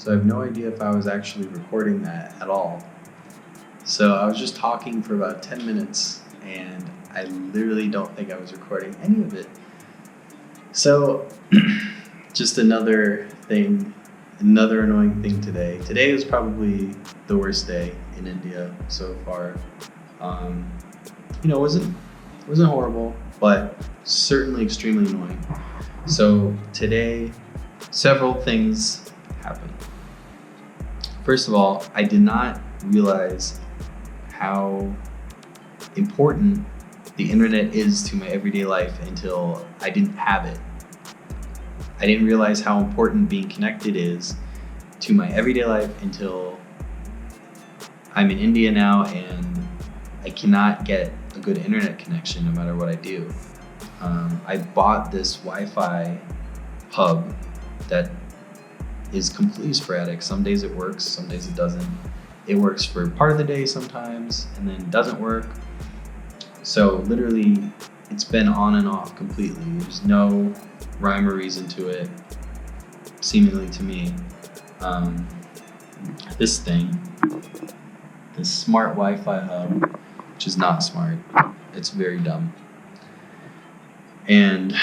So I have no idea if I was actually recording that at all. So I was just talking for about 10 minutes and I literally don't think I was recording any of it. So just another annoying thing today. Today was probably the worst day in India so far. It wasn't horrible, but certainly extremely annoying. So today, several things happened. First of all, I did not realize how important the internet is to my everyday life until I didn't have it. I didn't realize how important being connected is to my everyday life until I'm in India now and I cannot get a good internet connection no matter what I do. I bought this Wi-Fi hub that is completely sporadic. Some days it works, some days it doesn't. It works for part of the day sometimes and then doesn't work. So literally it's been on and off completely. There's no rhyme or reason to it, seemingly to me. This smart Wi-Fi hub, which is not smart. It's very dumb. And,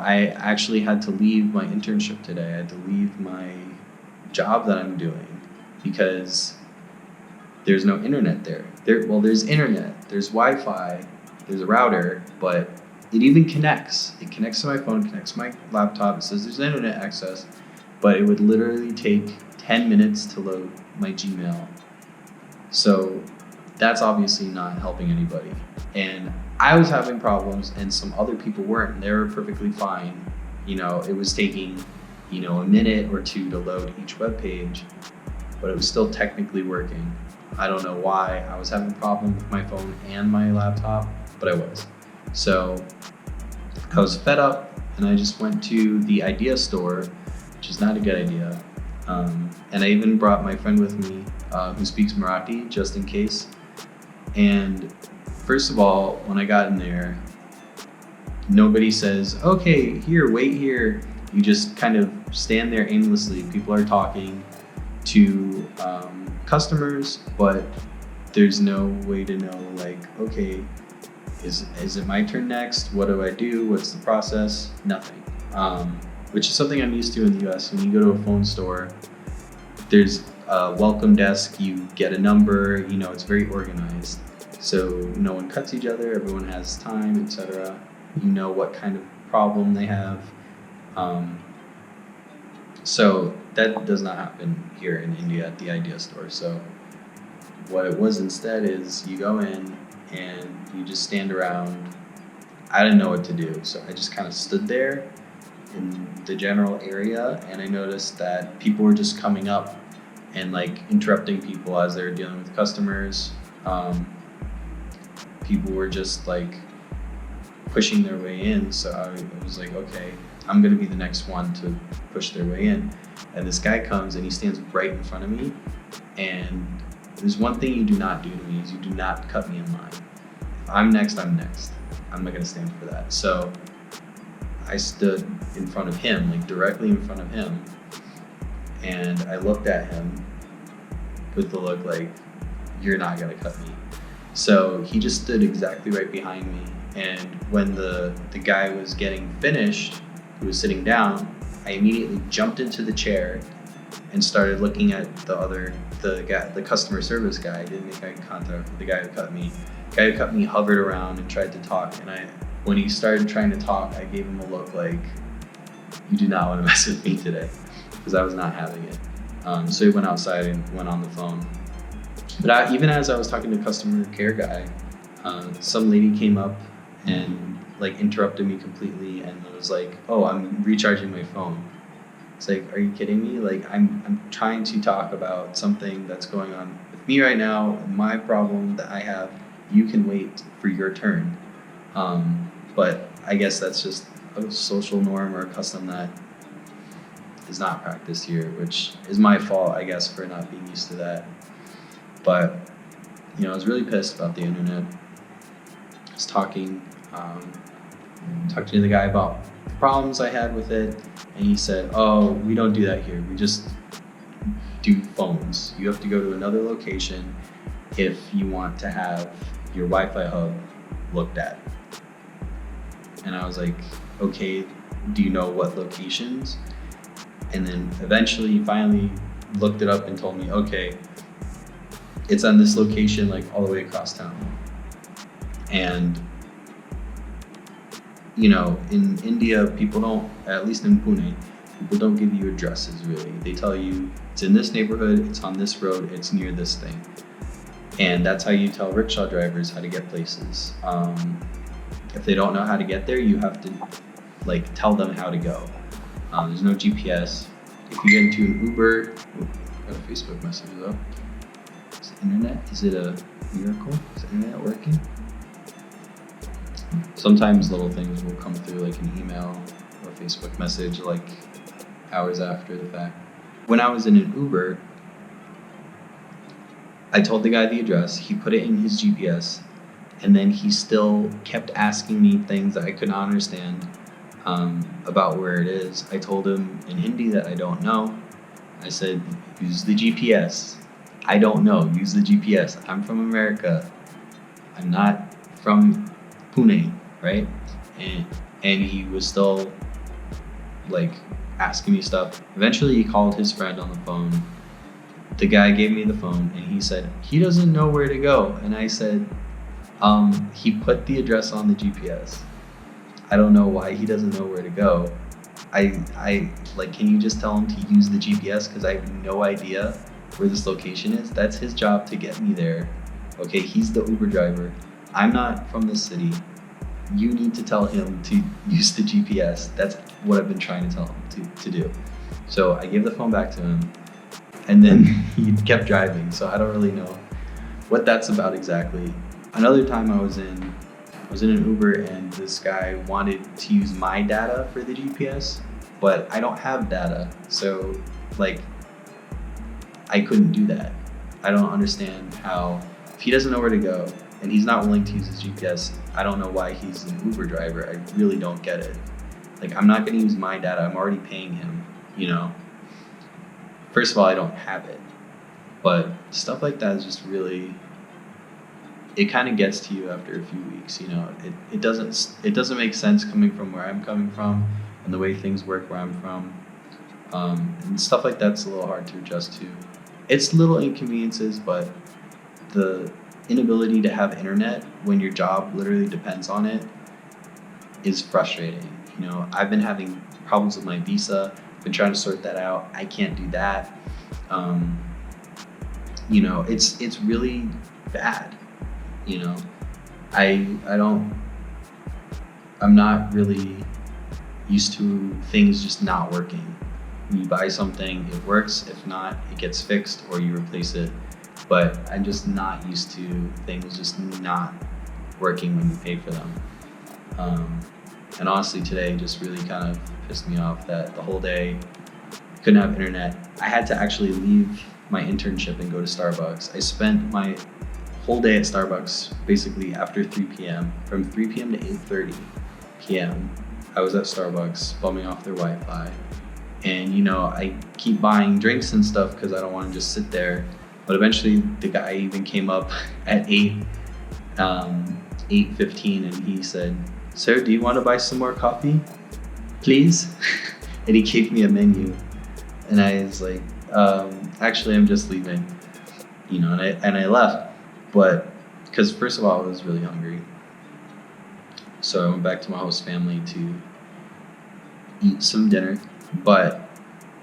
I actually had to leave my internship today. I had to leave my job that I'm doing because there's no internet there. There's internet, there's Wi-Fi, there's a router, but it even connects. It connects to my phone, connects to my laptop. It says there's internet access, but it would literally take 10 minutes to load my Gmail. So that's obviously not helping anybody. And I was having problems and some other people weren't. They were perfectly fine. It was taking, a minute or two to load each web page, but it was still technically working. I don't know why. I was having a problem with my phone and my laptop, but I was. So I was fed up and I just went to the Idea store, which is not a good idea. And I even brought my friend with me who speaks Marathi just in case. And first of all, when I got in there, nobody says, okay, wait here. You just kind of stand there aimlessly. People are talking to customers, but there's no way to know, okay, is it my turn next? What do I do? What's the process? Nothing. Which is something I'm used to in the U.S. When you go to a phone store, there's a welcome desk, you get a number, it's very organized. So no one cuts each other, everyone has time, etc. You know what kind of problem they have. So that does not happen here in India at the Idea store. So what it was instead is you go in and you just stand around. I didn't know what to do, so I just kind of stood there in the general area, and I noticed that people were just coming up and interrupting people as they were dealing with customers. People were just pushing their way in, so I was like, okay, I'm gonna be the next one to push their way in. And this guy comes and he stands right in front of me, and there's one thing you do not do to me is you do not cut me in line. If I'm next, I'm next. I'm not gonna stand for that. So I stood in front of him, directly in front of him, and I looked at him with the look you're not gonna cut me. So he just stood exactly right behind me, and when the guy was getting finished, who was sitting down, I immediately jumped into the chair and started looking at the customer service guy. I didn't make eye contact with the guy who cut me. The guy who cut me hovered around and tried to talk, and when he started trying to talk, I gave him a look you do not want to mess with me today, because I was not having it. So he went outside and went on the phone. But even as I was talking to the customer care guy, some lady came up and interrupted me completely and was like, oh, I'm recharging my phone. It's are you kidding me? I'm trying to talk about something that's going on with me right now, my problem that I have. You can wait for your turn. But I guess that's just a social norm or a custom that is not practiced here, which is my fault, I guess, for not being used to that. But, I was really pissed about the internet. I was talking to the guy about the problems I had with it, and he said, oh, we don't do that here. We just do phones. You have to go to another location if you want to have your Wi-Fi hub looked at. And I was like, okay, do you know what locations? And then eventually, he finally looked it up and told me, okay, it's on this location, like all the way across town. And you know, in India, people don't, at least in Pune, people don't give you addresses really. They tell you it's in this neighborhood, it's on this road, it's near this thing. And that's how you tell rickshaw drivers how to get places. If they don't know how to get there, you have to like tell them how to go. There's no GPS. If you get into an Uber, got a Facebook message though. Is the internet? Is it a miracle? Is the internet working? Sometimes little things will come through like an email or Facebook message like hours after the fact. When I was in an Uber, I told the guy the address, he put it in his GPS, and then he still kept asking me things that I could not understand about where it is. I told him in Hindi that I don't know. I said, use the GPS. I don't know, use the GPS. I'm from America. I'm not from Pune, right? And he was still like asking me stuff. Eventually he called his friend on the phone. The guy gave me the phone and he said, he doesn't know where to go. And I said, he put the address on the GPS. I don't know why he doesn't know where to go. I like, can you just tell him to use the GPS? Because I have no idea where this location is. That's his job to get me there. Okay, he's the Uber driver. I'm not from the city. You need to tell him to use the GPS. That's what I've been trying to tell him to do. So I gave the phone back to him, and then he kept driving. So I don't really know what that's about exactly. Another time I was in an Uber and this guy wanted to use my data for the GPS, but I don't have data. So like, I couldn't do that. I don't understand how, if he doesn't know where to go and he's not willing to use his GPS, I don't know why he's an Uber driver. I really don't get it. Like, I'm not gonna use my data. I'm already paying him, you know? First of all, I don't have it. But stuff like that is just really, it kind of gets to you after a few weeks, you know? It doesn't make sense coming from where I'm coming from and the way things work where I'm from. And stuff like that's a little hard to adjust to. It's little inconveniences, but the inability to have internet when your job literally depends on it is frustrating. You know, I've been having problems with my visa, been trying to sort that out. I can't do that. You know, it's really bad. You know, I'm not really used to things just not working. When you buy something, it works. If not, it gets fixed or you replace it. But I'm just not used to things just not working when you pay for them. And honestly, today just really kind of pissed me off that the whole day couldn't have internet. I had to actually leave my internship and go to Starbucks. I spent my whole day at Starbucks basically after 3 p.m. From 3 p.m. to 8:30 p.m. I was at Starbucks bumming off their Wi-Fi. And you know, I keep buying drinks and stuff because I don't want to just sit there. But eventually the guy even came up at 8:15 and he said, "Sir, do you want to buy some more coffee, please?" And he gave me a menu. And I was like, actually, I'm just leaving, you know, and I left. But because first of all, I was really hungry. So I went back to my host family to eat some dinner. But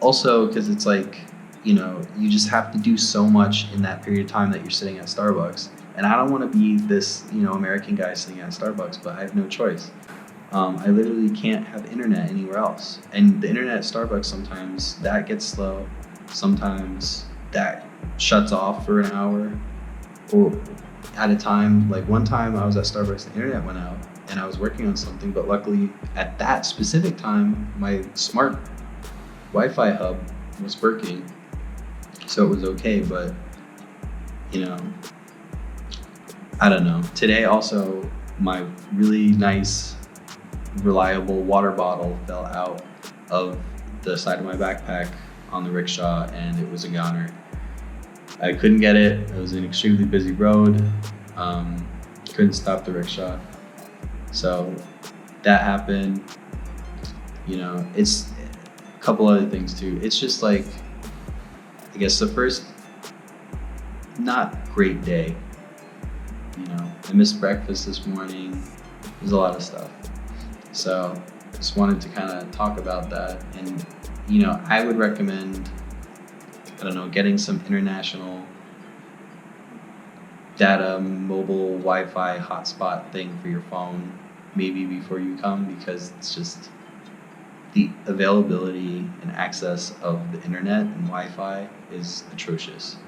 also because it's like, you know, you just have to do so much in that period of time that you're sitting at Starbucks. And I don't want to be this, you know, American guy sitting at Starbucks, but I have no choice. I literally can't have internet anywhere else. And the internet at Starbucks, sometimes that gets slow. Sometimes that shuts off for an hour or at a time. Like one time I was at Starbucks, the internet went out and I was working on something, but luckily at that specific time, my smart Wi-Fi hub was working. So it was okay, but you know, I don't know. Today also, my really nice, reliable water bottle fell out of the side of my backpack on the rickshaw, and it was a goner. I couldn't get it. It was an extremely busy road. Couldn't stop the rickshaw. So that happened. It's a couple other things too. It's just like, I guess the first not great day. I missed breakfast this morning. There's a lot of stuff. So just wanted to kind of talk about that. And, I would recommend, getting some international data, mobile Wi-Fi hotspot thing for your phone, maybe before you come, because it's just the availability and access of the internet and Wi-Fi is atrocious.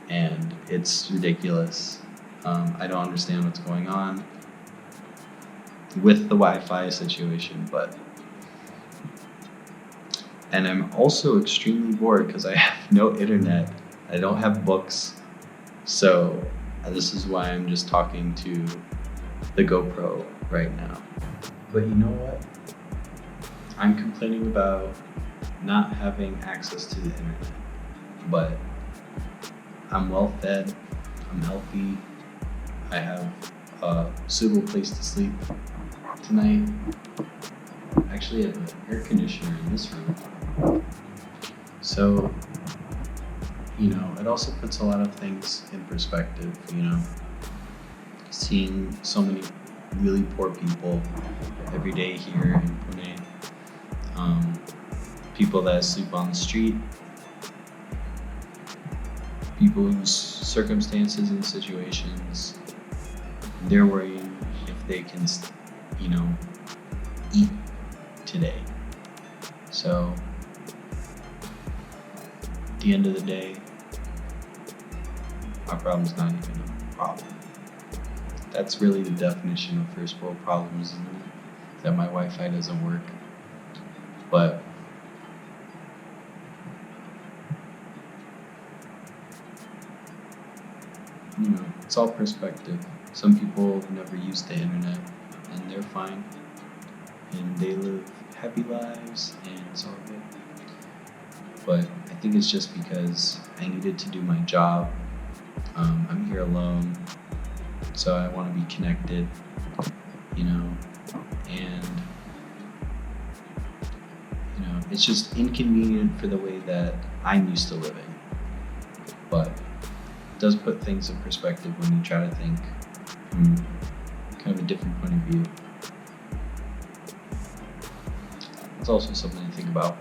And it's ridiculous. I don't understand what's going on with the Wi-Fi situation, and I'm also extremely bored because I have no internet. I don't have books. So this is why I'm just talking to the GoPro right now. But you know what? I'm complaining about not having access to the internet, but I'm well fed, I'm healthy, I have a suitable place to sleep tonight. I actually have an air conditioner in this room. So, it also puts a lot of things in perspective, seeing so many really poor people every day here in Pune. People that sleep on the street, people whose circumstances and situations, they're worrying if they can, eat today. So, at the end of the day, my problem's not even a problem. That's really the definition of first world problems, isn't it? That my Wi-Fi doesn't work. But it's all perspective. Some people have never used the internet and they're fine. And they live happy lives and it's all good. But I think it's just because I needed to do my job. I'm here alone, so I want to be connected, and it's just inconvenient for the way that I'm used to living. But it does put things in perspective when you try to think from kind of a different point of view. It's also something to think about.